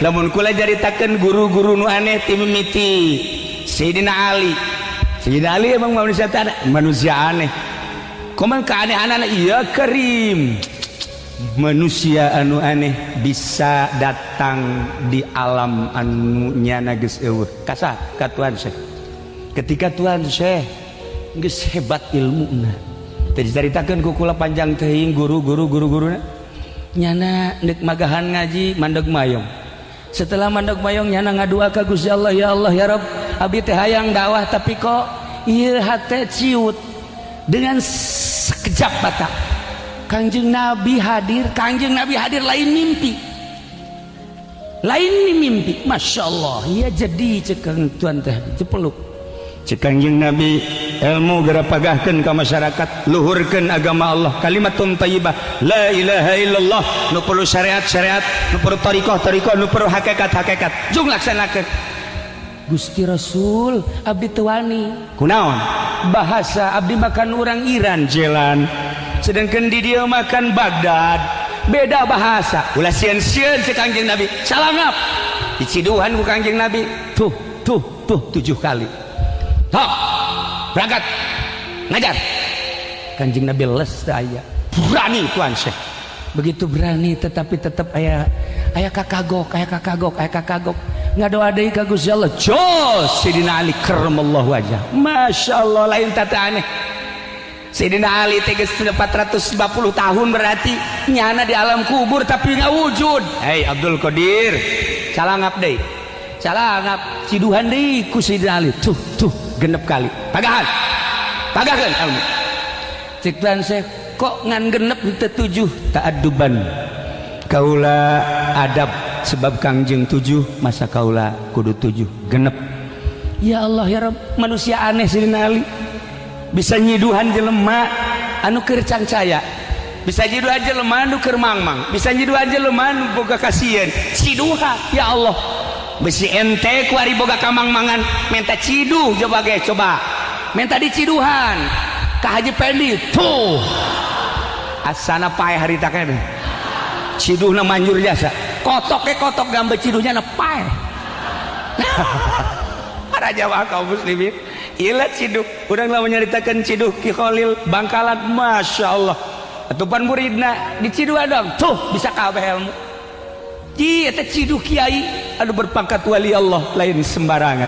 lamun kula jaritakeun guru-guru nu aneh ti mimiti Sayyidina Ali. Sayyidina Ali emang manusia aneh. Kumaha keanehanana? Ya Karim, manusia anu aneh bisa datang di alam anu nyana geus eueuh. Kasa ka Tuhan Syekh. Ketika Tuhan Syekh geus hebat ilmuna. Teh dicaritakeun ku kula panjang teuing guru-guruna. Nyana neuk magahan ngaji mandeg mayong. Setelah mandeg mayong nyana ngadua ka Gusti Allah, ya Allah ya Rabb, abdi teh hayang dakwah tapi kok ieu hate ciut. Dengan sekejap mata Kangjeng Nabi hadir lain mimpi, Masya Allah. Ya jadi cekang Tuhan teh cepeluk cek Kangjeng Nabi ilmu gara pagahkeun ka masyarakat, luhurkeun agama Allah, kalimatun thayyibah la ilaha illallah, nu perlu syariat nu perlu tariqah nu perlu hakikat jung laksanakeun. Gusti Rasul abdi teu wani kunaon bahasa abdi makan orang Iran jalan, sedangkan di dia makan Baghdad, beda bahasa. Ulah sieun-sieun si Kangjeng Nabi salangap diciduhan ku Kangjeng Nabi tuh 7 kali. Tok berangkat ngajar. Kangjeng Nabi les teh aya berani Tuan Syekh, begitu berani tetapi tetap aya kakagok ngadoa deui ka Gusti Allah. Jos Sayyidina Ali karramallahu wajah, Masya Allah, lain tata aneh. Sayyidina Ali teh geus 450 tahun berarti nyana di alam kubur tapi ngawujud. Hei Abdul Qadir, calangap deui, calangap ciduhan deui ku Sayyidina Ali. Tuh genep kali pagahkeun ilmu. Cik Tuan Syekh kok ngan genep teu 7 ta'adduban kaula adab sebab Kangjeng 7 masa kaula kudu 7 genep. Ya Allah ya Rabb, manusia aneh Sayyidina Ali bisa nyiduhan jelema anu keur cancaya, bisa nyiduhan jelema anu keur mangmang, bisa nyiduhan jelema anu boga kasieun. Ciduhan ya Allah, besi ente ku ari boga kamangmangan minta ciduh coba minta diciduhan ka Haji Pendi tuh asana pae harita kana ciduhna manjur jasa kotok gambar ciduhnya na pae. Para jamaah kaum muslimin, ieu ciduh urang lamun nyaritakeun ciduh Ki Khalil Bangkalan, Masya Allah atupan muridna diciduhan dong tuh bisa kabeh ilmu. Eta ciduh kiai anu berpangkat wali Allah lain sembarangan.